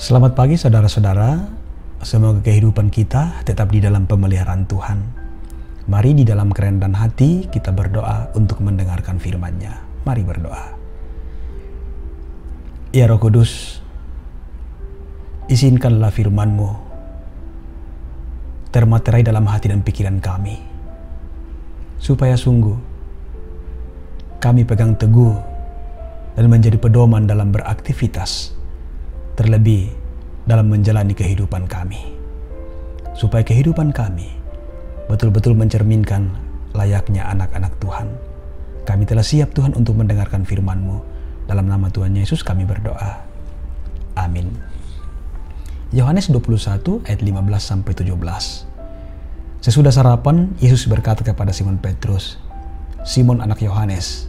Selamat pagi saudara-saudara, semoga kehidupan kita tetap di dalam pemeliharaan Tuhan. Mari di dalam kerendahan hati kita berdoa untuk mendengarkan firman-Nya. Mari berdoa. Ya Roh Kudus, izinkanlah firman-Mu termaterai dalam hati dan pikiran kami, supaya sungguh kami pegang teguh dan menjadi pedoman dalam beraktivitas, terlebih dalam menjalani kehidupan kami, supaya kehidupan kami betul-betul mencerminkan layaknya anak-anak Tuhan. Kami telah siap Tuhan untuk mendengarkan firman-Mu. Dalam nama Tuhan Yesus kami berdoa. Amin. Yohanes 21 ayat 15-17. Sesudah sarapan, Yesus berkata kepada Simon Petrus, "Simon anak Yohanes,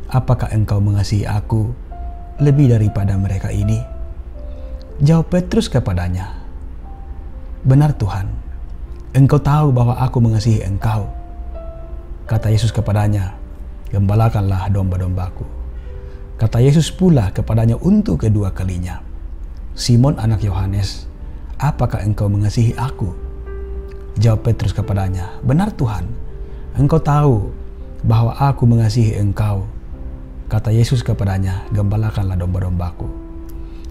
apakah engkau mengasihi aku lebih daripada mereka ini?" Jawab Petrus kepadanya, "Benar Tuhan, engkau tahu bahwa aku mengasihi engkau." Kata Yesus kepadanya, "Gembalakanlah domba-dombaku." Kata Yesus pula kepadanya untuk kedua kalinya, "Simon anak Yohanes, apakah engkau mengasihi aku?" Jawab Petrus kepadanya, "Benar Tuhan, engkau tahu bahwa aku mengasihi engkau." Kata Yesus kepadanya, "Gembalakanlah domba-dombaku."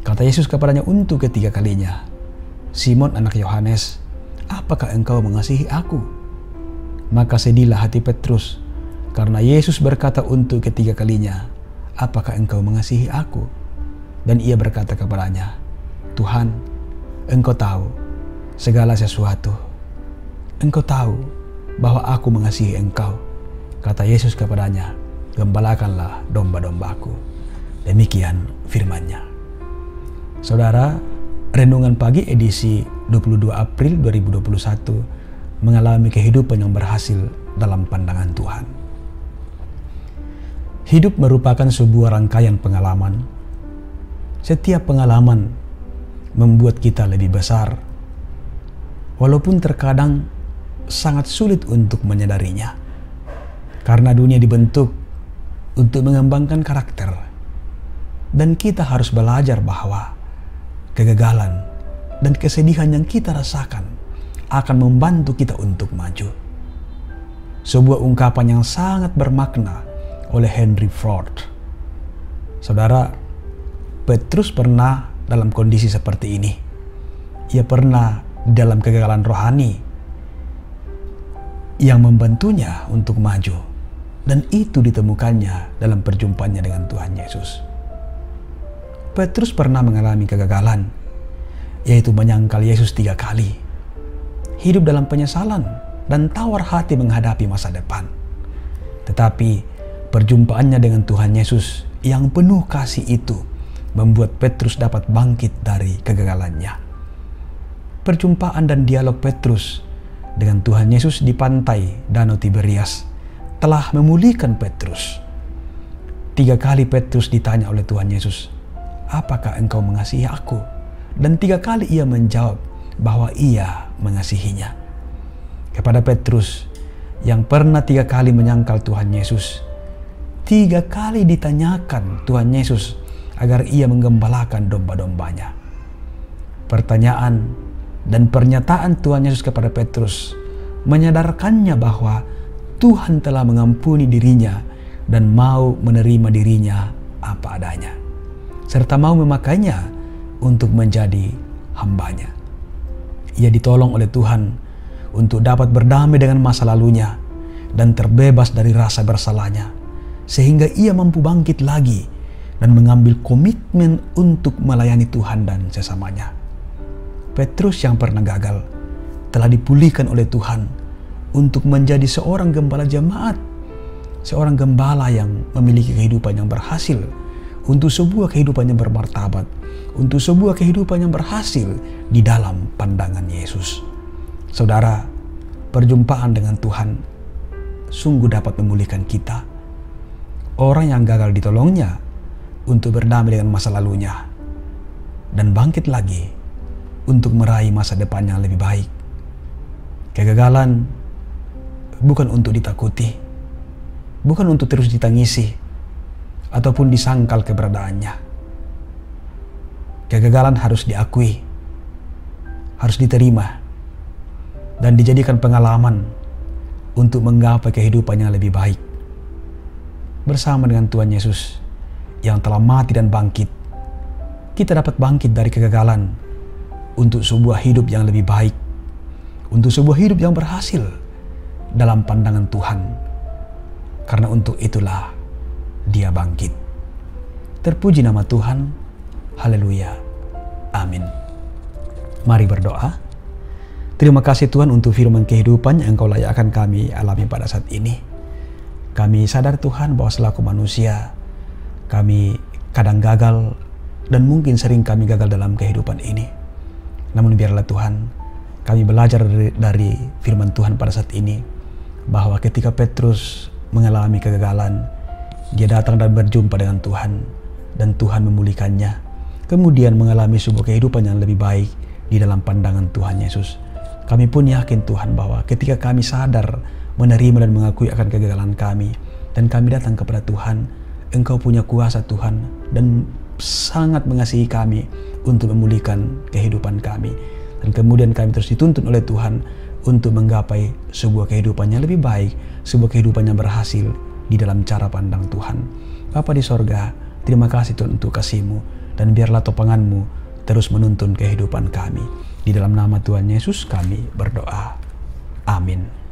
Kata Yesus kepadanya untuk ketiga kalinya, "Simon anak Yohanes, apakah engkau mengasihi aku?" Maka sedihlah hati Petrus, karena Yesus berkata untuk ketiga kalinya, "Apakah engkau mengasihi aku?" Dan ia berkata kepadanya, "Tuhan, engkau tahu segala sesuatu. Engkau tahu bahwa aku mengasihi engkau." Kata Yesus kepadanya, "Gembalakanlah domba-dombaku." Demikian firman-Nya. Saudara, renungan pagi edisi 22 April 2021 mengalami kehidupan yang berhasil dalam pandangan Tuhan. Hidup merupakan sebuah rangkaian pengalaman. Setiap pengalaman membuat kita lebih besar, walaupun terkadang sangat sulit untuk menyadarinya. Karena dunia dibentuk untuk mengembangkan karakter, dan kita harus belajar bahwa kegagalan dan kesedihan yang kita rasakan akan membantu kita untuk maju. Sebuah ungkapan yang sangat bermakna oleh Henry Ford. Saudara, Petrus pernah dalam kondisi seperti ini. Ia pernah dalam kegagalan rohani yang membantunya untuk maju, dan itu ditemukannya dalam perjumpaannya dengan Tuhan Yesus. Petrus pernah mengalami kegagalan, yaitu menyangkal Yesus 3 kali, hidup dalam penyesalan dan tawar hati menghadapi masa depan. Tetapi perjumpaannya dengan Tuhan Yesus yang penuh kasih itu membuat Petrus dapat bangkit dari kegagalannya. Perjumpaan dan dialog Petrus dengan Tuhan Yesus di pantai Danau Tiberias telah memulihkan Petrus. 3 kali Petrus ditanya oleh Tuhan Yesus, "Apakah engkau mengasihi aku?" Dan 3 kali ia menjawab bahwa ia mengasihinya. Kepada Petrus yang pernah 3 kali menyangkal Tuhan Yesus, 3 kali ditanyakan Tuhan Yesus agar ia menggembalakan domba-dombanya. Pertanyaan dan pernyataan Tuhan Yesus kepada Petrus menyadarkannya bahwa Tuhan telah mengampuni dirinya dan mau menerima dirinya apa adanya, serta mau memakainya untuk menjadi hambanya. Ia ditolong oleh Tuhan untuk dapat berdamai dengan masa lalunya dan terbebas dari rasa bersalahnya, sehingga ia mampu bangkit lagi dan mengambil komitmen untuk melayani Tuhan dan sesamanya. Petrus yang pernah gagal telah dipulihkan oleh Tuhan untuk menjadi seorang gembala jemaat, seorang gembala yang memiliki kehidupan yang berhasil, untuk sebuah kehidupan yang bermartabat, untuk sebuah kehidupan yang berhasil di dalam pandangan Yesus. Saudara, perjumpaan dengan Tuhan sungguh dapat memulihkan kita. Orang yang gagal ditolongnya untuk berdamai dengan masa lalunya dan bangkit lagi untuk meraih masa depan yang lebih baik. Kegagalan bukan untuk ditakuti, bukan untuk terus ditangisi ataupun disangkal keberadaannya. Kegagalan harus diakui, harus diterima, dan dijadikan pengalaman untuk menggapai kehidupan yang lebih baik. Bersama dengan Tuhan Yesus yang telah mati dan bangkit, kita dapat bangkit dari kegagalan untuk sebuah hidup yang lebih baik, untuk sebuah hidup yang berhasil dalam pandangan Tuhan. Karena untuk itulah Dia bangkit. Terpuji nama Tuhan. Haleluya. Amin. Mari berdoa. Terima kasih Tuhan untuk firman kehidupan yang Engkau layakkan kami alami pada saat ini. Kami sadar Tuhan bahwa selaku manusia, kami kadang gagal dan mungkin sering kami gagal dalam kehidupan ini. Namun biarlah Tuhan, kami belajar dari firman Tuhan pada saat ini, bahwa ketika Petrus mengalami kegagalan, dia datang dan berjumpa dengan Tuhan, dan Tuhan memulihkannya. Kemudian mengalami sebuah kehidupan yang lebih baik di dalam pandangan Tuhan Yesus. Kami pun yakin Tuhan bahwa ketika kami sadar, menerima dan mengakui akan kegagalan kami, dan kami datang kepada Tuhan, Engkau punya kuasa Tuhan, dan sangat mengasihi kami untuk memulihkan kehidupan kami. Dan kemudian kami terus dituntun oleh Tuhan untuk menggapai sebuah kehidupan yang lebih baik, sebuah kehidupan yang berhasil di dalam cara pandang Tuhan. Bapa di sorga, terima kasih Tuhan untuk kasih-Mu, dan biarlah topangan-Mu terus menuntun kehidupan kami. Di dalam nama Tuhan Yesus kami berdoa. Amin.